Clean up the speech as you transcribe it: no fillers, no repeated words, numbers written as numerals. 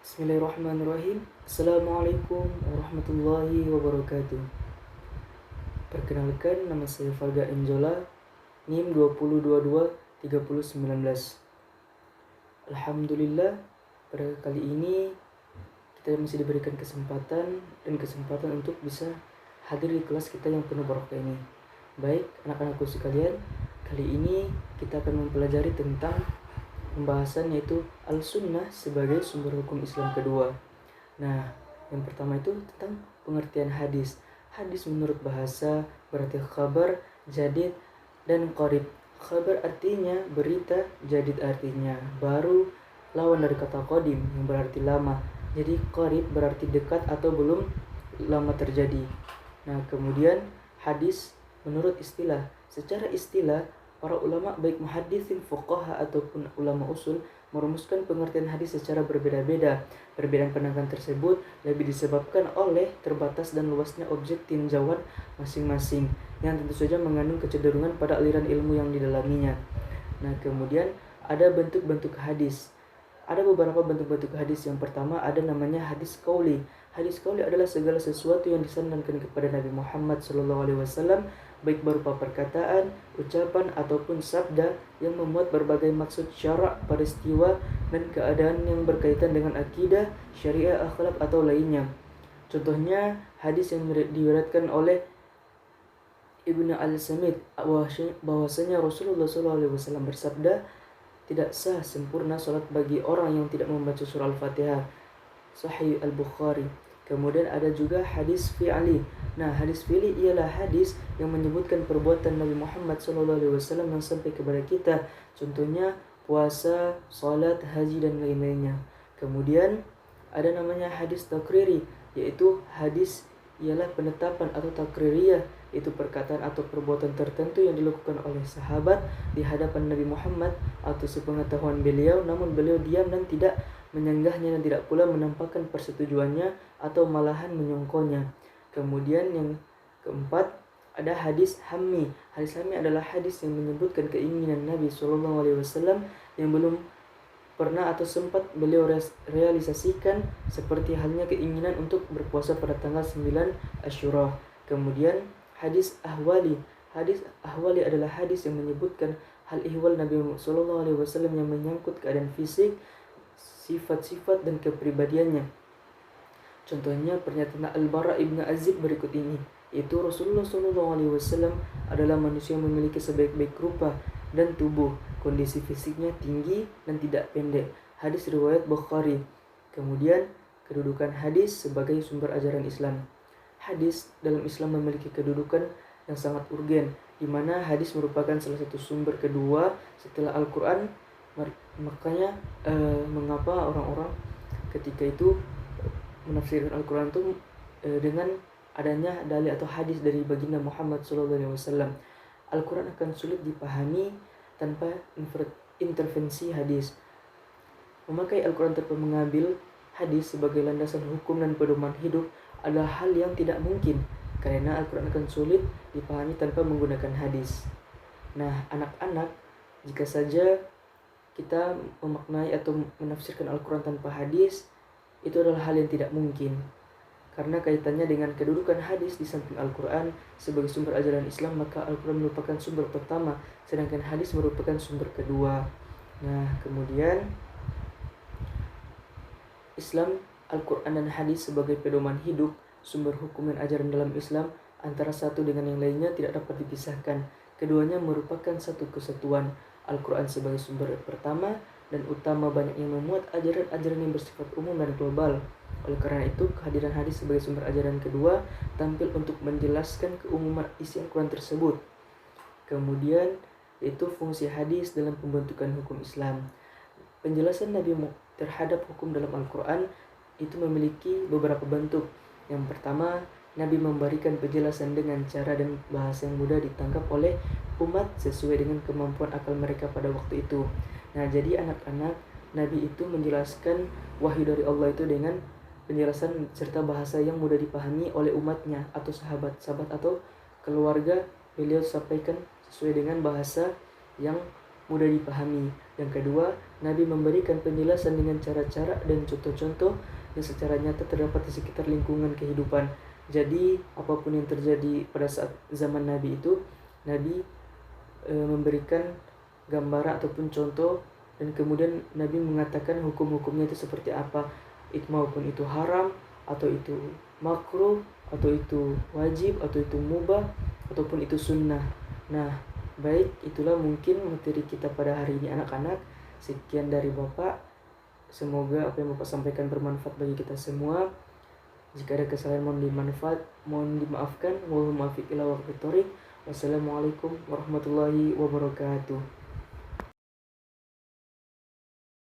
Bismillahirrahmanirrahim. Assalamualaikum warahmatullahi wabarakatuh. Perkenalkan, nama saya Farga Enjola, NIM 2022-3019. Alhamdulillah, pada kali ini kita masih diberikan kesempatan untuk bisa hadir di kelas kita yang penuh barokah ini. Baik, anak-anakku sekalian, kali ini kita akan mempelajari tentang pembahasan yaitu Al-Sunnah sebagai sumber hukum Islam kedua. Nah, yang pertama itu tentang pengertian hadis. Hadis menurut bahasa berarti khabar, jadid, dan qarib. Khabar artinya berita, jadid artinya baru, lawan dari kata qadim yang berarti lama. Jadi qarib berarti dekat atau belum lama terjadi. Nah, kemudian hadis menurut istilah. Secara istilah, para ulama baik muhaddisin, fuqaha ataupun ulama usul merumuskan pengertian hadis secara berbeda-beda. Perbedaan pandangan tersebut lebih disebabkan oleh terbatas dan luasnya objek tinjauan masing-masing yang tentu saja mengandung kecenderungan pada aliran ilmu yang didalaminya. Nah, kemudian ada bentuk-bentuk hadis. Ada beberapa bentuk-bentuk hadis. Yang pertama ada namanya hadis qauli. Hadis qauli adalah segala sesuatu yang disandarkan kepada Nabi Muhammad SAW, baik berupa perkataan, ucapan, ataupun sabda yang memuat berbagai maksud syarak, peristiwa, dan keadaan yang berkaitan dengan akidah, syariah, akhlak, atau lainnya. Contohnya hadis yang diriwayatkan oleh Ibnu Al-Samit bahwasanya Rasulullah SAW bersabda, tidak sah sempurna salat bagi orang yang tidak membaca surah Al-Fatihah. Sahih Al-Bukhari. Kemudian ada juga hadis fi'li. Nah, hadis fi'li ialah hadis yang menyebutkan perbuatan Nabi Muhammad SAW yang sampai kepada kita. Contohnya puasa, salat, haji, dan lain-lainnya. Kemudian ada namanya hadis takriri, yaitu hadis ialah penetapan atau takririyah, itu perkataan atau perbuatan tertentu yang dilakukan oleh sahabat di hadapan Nabi Muhammad atau sepengetahuan beliau, namun beliau diam dan tidak menyanggahnya dan tidak pula menampakkan persetujuannya atau malahan menyongkonya. Kemudian yang keempat ada hadis hammi. Hadis hammi adalah hadis yang menyebutkan keinginan Nabi SAW yang belum pernah atau sempat beliau realisasikan, seperti halnya keinginan untuk berpuasa pada tanggal 9 Asyura. Kemudian hadis ahwali. Hadis ahwali adalah hadis yang menyebutkan hal ihwal Nabi SAW yang menyangkut keadaan fisik, sifat-sifat, dan kepribadiannya. Contohnya pernyataan Al-Bara ibn Azib berikut ini, yaitu Rasulullah SAW adalah manusia yang memiliki sebaik-baik rupa dan tubuh, kondisi fisiknya tinggi dan tidak pendek. Hadis riwayat Bukhari. Kemudian kedudukan hadis sebagai sumber ajaran Islam. Hadis dalam Islam memiliki kedudukan yang sangat urgen, di mana hadis merupakan salah satu sumber kedua setelah Al-Quran. Makanya mengapa orang-orang ketika itu menafsirkan Al-Quran itu dengan adanya dalil atau hadis dari baginda Muhammad SAW. Al-Quran akan sulit dipahami tanpa intervensi hadis. Memakai Al-Quran tanpa mengambil hadis sebagai landasan hukum dan pedoman hidup adalah hal yang tidak mungkin, karena Al-Quran akan sulit dipahami tanpa menggunakan hadis. Nah, anak-anak, jika saja kita memaknai atau menafsirkan Al-Quran tanpa hadis, itu adalah hal yang tidak mungkin, karena kaitannya dengan kedudukan hadis di samping Al-Quran sebagai sumber ajaran Islam, maka Al-Quran merupakan sumber pertama, sedangkan hadis merupakan sumber kedua. Nah, kemudian Islam, Al-Quran dan hadis sebagai pedoman hidup, sumber hukum dan ajaran dalam Islam, antara satu dengan yang lainnya tidak dapat dipisahkan. Keduanya merupakan satu kesatuan. Al-Quran sebagai sumber pertama dan utama banyak yang memuat ajaran-ajaran yang bersifat umum dan global. Oleh karena itu, kehadiran hadis sebagai sumber ajaran kedua tampil untuk menjelaskan keumuman isi Al-Quran tersebut. Kemudian, yaitu fungsi hadis dalam pembentukan hukum Islam. Penjelasan Nabi terhadap hukum dalam Al-Quran itu memiliki beberapa bentuk. Yang pertama, Nabi memberikan penjelasan dengan cara dan bahasa yang mudah ditangkap oleh umat sesuai dengan kemampuan akal mereka pada waktu itu. Nah, jadi anak-anak, Nabi itu menjelaskan wahyu dari Allah itu dengan penjelasan serta bahasa yang mudah dipahami oleh umatnya atau sahabat-sahabat atau keluarga. Beliau sampaikan sesuai dengan bahasa yang mudah dipahami. Yang kedua, Nabi memberikan penjelasan dengan cara-cara dan contoh-contoh yang secara nyata terdapat di sekitar lingkungan kehidupan. Jadi, apapun yang terjadi pada saat zaman Nabi itu, Nabi memberikan gambaran ataupun contoh, dan kemudian Nabi mengatakan hukum-hukumnya itu seperti apa, maupun itu haram, atau itu makruh, atau itu wajib, atau itu mubah, ataupun itu sunnah. Nah, baik, itulah mungkin materi kita pada hari ini anak-anak. Sekian dari Bapak. Semoga apa yang Bapak sampaikan bermanfaat bagi kita semua. Jika ada kesalahan mohon dimaafkan. Wassalamualaikum warahmatullahi wabarakatuh.